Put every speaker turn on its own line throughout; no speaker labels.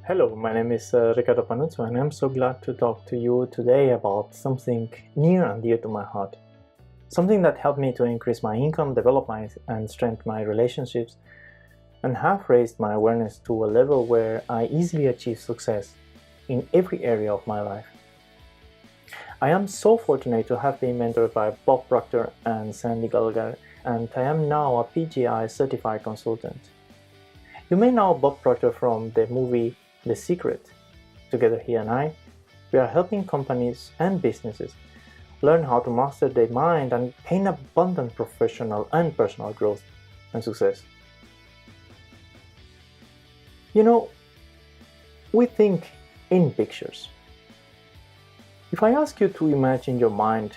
Hello, my name is Ricardo Panuzzo, and I'm so glad to talk to you today about something near and dear to my heart. Something that helped me to increase my income, develop and strengthen my relationships, and have raised my awareness to a level where I easily achieve success in every area of my life. I am so fortunate to have been mentored by Bob Proctor and Sandy Gallagher, and I am now a PGI certified consultant. You may know Bob Proctor from the movie The Secret. Together he and I, we are helping companies and businesses learn how to master their mind and gain abundant professional and personal growth and success. You know, we think in pictures. If I ask you to imagine your mind,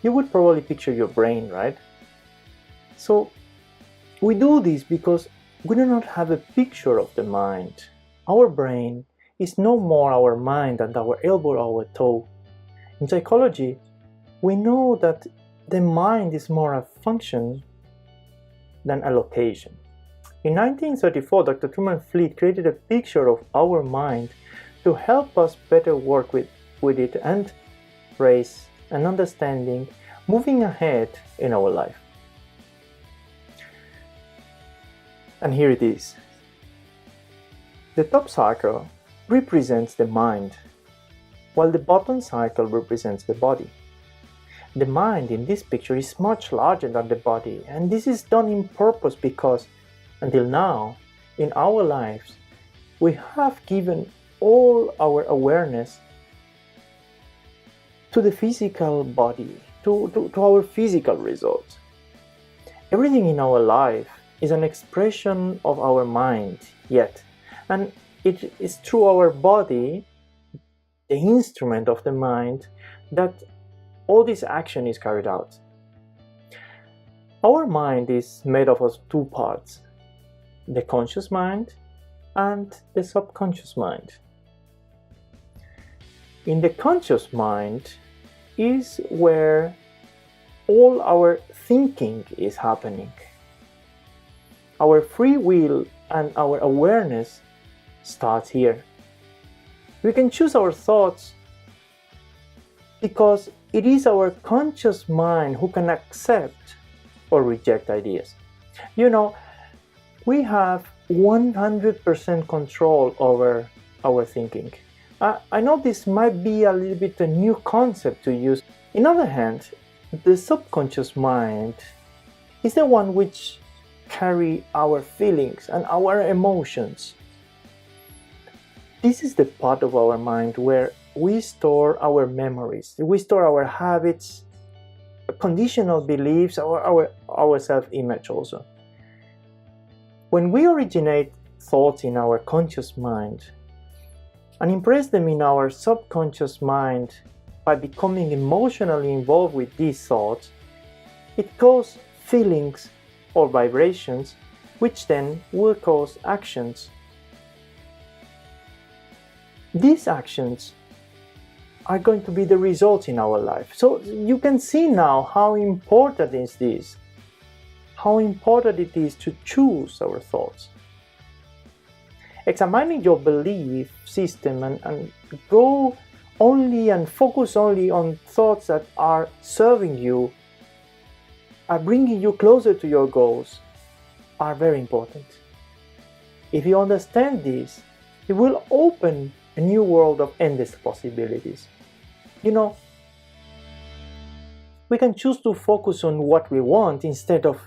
you would probably picture your brain, right? So we do this because we do not have a picture of the mind. Our brain is no more our mind than our elbow or our toe. In psychology, we know that the mind is more a function than a location. In 1934, Dr. Thurman created a picture of our mind to help us better work with it and raise an understanding moving ahead in our life. And here it is. The top circle represents the mind, while the bottom circle represents the body. The mind in this picture is much larger than the body, and this is done in purpose because, until now, in our lives, we have given all our awareness to the physical body, to our physical results. Everything in our life is an expression of our mind, yet. And it is through our body, the instrument of the mind, that all this action is carried out. Our mind is made up of two parts, the conscious mind and the subconscious mind. In the conscious mind is where all our thinking is happening. Our free will and our awareness starts here. We can choose our thoughts because it is our conscious mind who can accept or reject ideas. You know, we have 100% control over our thinking. I know this might be a little bit a new concept to use. On the other hand, the subconscious mind is the one which carry our feelings and our emotions. This is the part of our mind where we store our memories, we store our habits, conditional beliefs, our self-image also. When we originate thoughts in our conscious mind and impress them in our subconscious mind by becoming emotionally involved with these thoughts, it causes feelings or vibrations, which then will cause actions. These actions are going to be the results in our life. So you can see now how important is this, how important it is to choose our thoughts. Examining your belief system and go only and focus only on thoughts that are serving you, are bringing you closer to your goals, are very important. If you understand this, it will open a new world of endless possibilities. You know, we can choose to focus on what we want instead of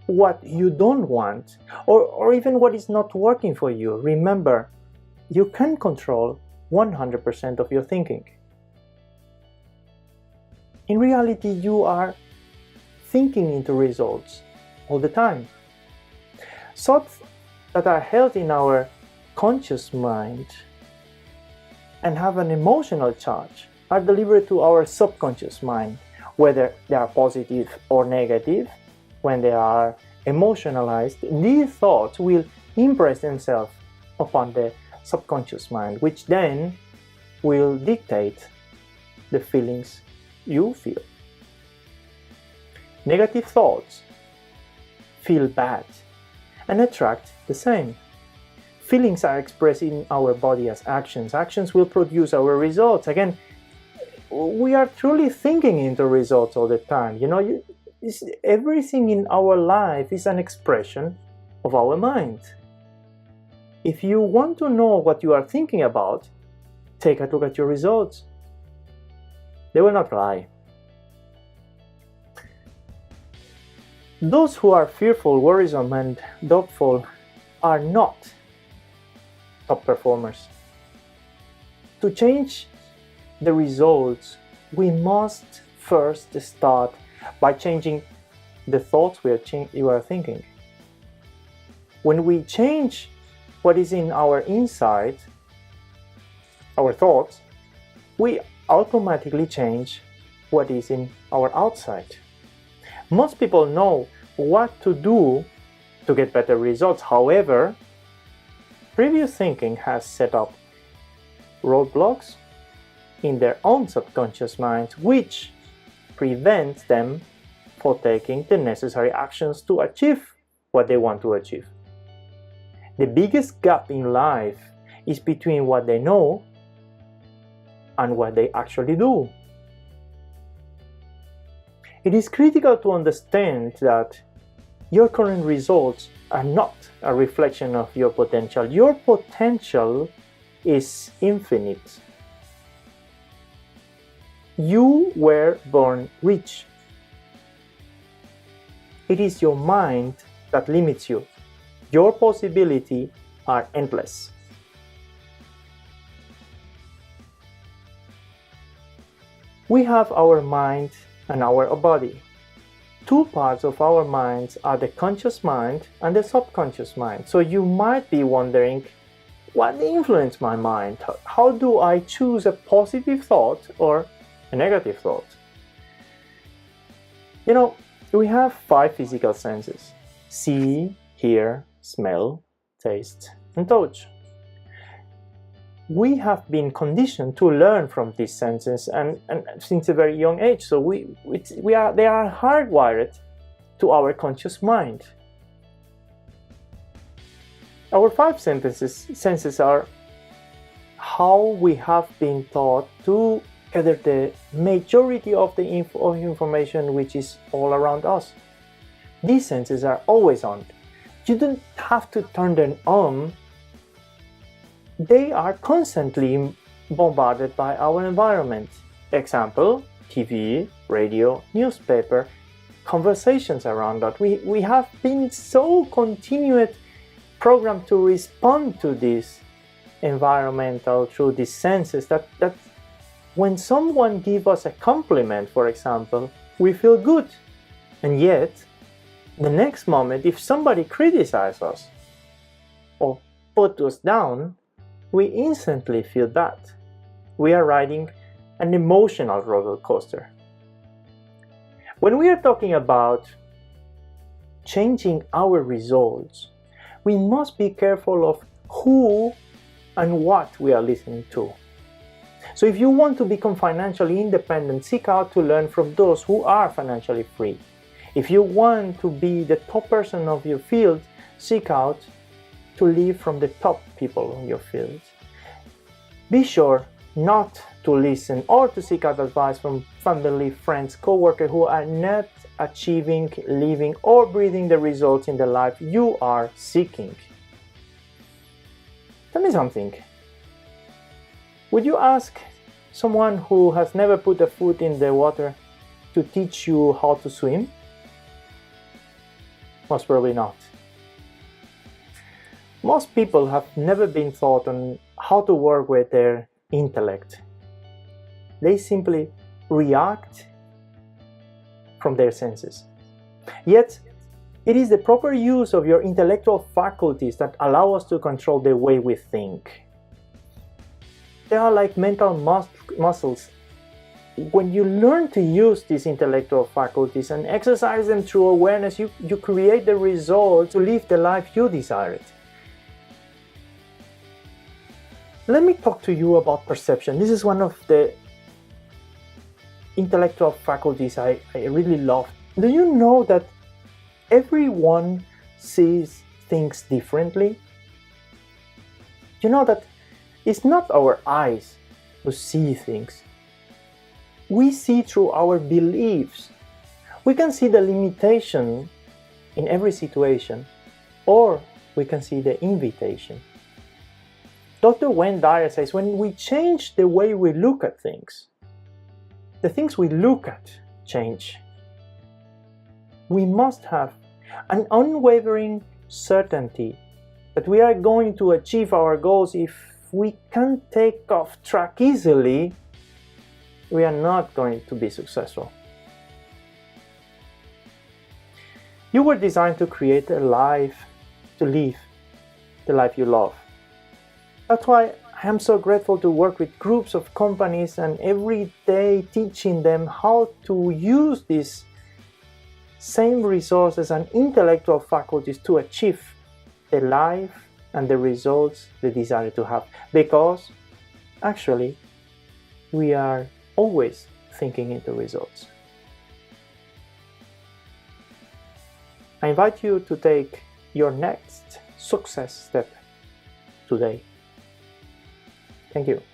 what you don't want, or even what is not working for you. Remember, you can control 100% of your thinking. In reality, you are thinking into results all the time. Thoughts that are held in our conscious mind and have an emotional charge are delivered to our subconscious mind, whether they are positive or negative. When they are emotionalized, these thoughts will impress themselves upon the subconscious mind, which then will dictate the feelings you feel. Negative thoughts feel bad and attract the same. feelings are expressed in our body as actions. Actions will produce our results. Again, we are truly thinking into results all the time. Everything in our life is an expression of our mind. If you want to know what you are thinking about, take a look at your results. They will not lie. Those who are fearful, worrisome, and doubtful are not top performers. To change the results, we must first start by changing the thoughts you are thinking. When we change what is in our inside, our thoughts, we automatically change what is in our outside. Most people know what to do to get better results. However, previous thinking has set up roadblocks in their own subconscious minds, which prevents them from taking the necessary actions to achieve what they want to achieve. The biggest gap in life is between what they know and what they actually do. It is critical to understand that your current results are not a reflection of your potential. Your potential is infinite. You were born rich. It is your mind that limits you. Your possibilities are endless. We have our mind and our body. Two parts of our minds are the conscious mind and the subconscious mind. So you might be wondering, what influences my mind? How do I choose a positive thought or a negative thought? We have 5 physical senses: see, hear, smell, taste, and touch. We have been conditioned to learn from these senses and since a very young age. So they are hardwired to our conscious mind. Our 5 senses are how we have been taught to gather the majority of the information which is all around us. These senses are always on. You don't have to turn them on. They are constantly bombarded by our environment. Example, TV, radio, newspaper, conversations around us. We have been so continued programmed to respond to this environmental through these senses that when someone gives us a compliment, for example, we feel good. And yet, the next moment, if somebody criticizes us or puts us down, we instantly feel bad. We are riding an emotional roller coaster. When we are talking about changing our results, we must be careful of who and what we are listening to. So if you want to become financially independent, seek out to learn from those who are financially free. If you want to be the top person of your field, seek out to learn from the top people in your field. Be sure not to listen or to seek out advice from family, friends, co-workers who are not achieving, living, or breathing the results in the life you are seeking. Tell me something. Would you ask someone who has never put a foot in the water to teach you how to swim? Most probably not. Most people have never been taught on how to work with their intellect. They simply react from their senses. Yet, it is the proper use of your intellectual faculties that allow us to control the way we think. They are like mental muscles. When you learn to use these intellectual faculties and exercise them through awareness, you create the result to live the life you desire. Let me talk to you about perception. This is one of the intellectual faculties I really love. Do you know that everyone sees things differently? You know that it's not our eyes who see things. We see through our beliefs. We can see the limitation in every situation, or we can see the invitation. Dr. Wayne Dyer says when we change the way we look at things, the things we look at change. We must have an unwavering certainty that we are going to achieve our goals. If we can't take off track easily, we are not going to be successful. You were designed to create a life, to live the life you love. That's why I am so grateful to work with groups of companies and every day teaching them how to use these same resources and intellectual faculties to achieve the life and the results they desire to have. Because actually, we are always thinking into results. I invite you to take your next success step today. Thank you.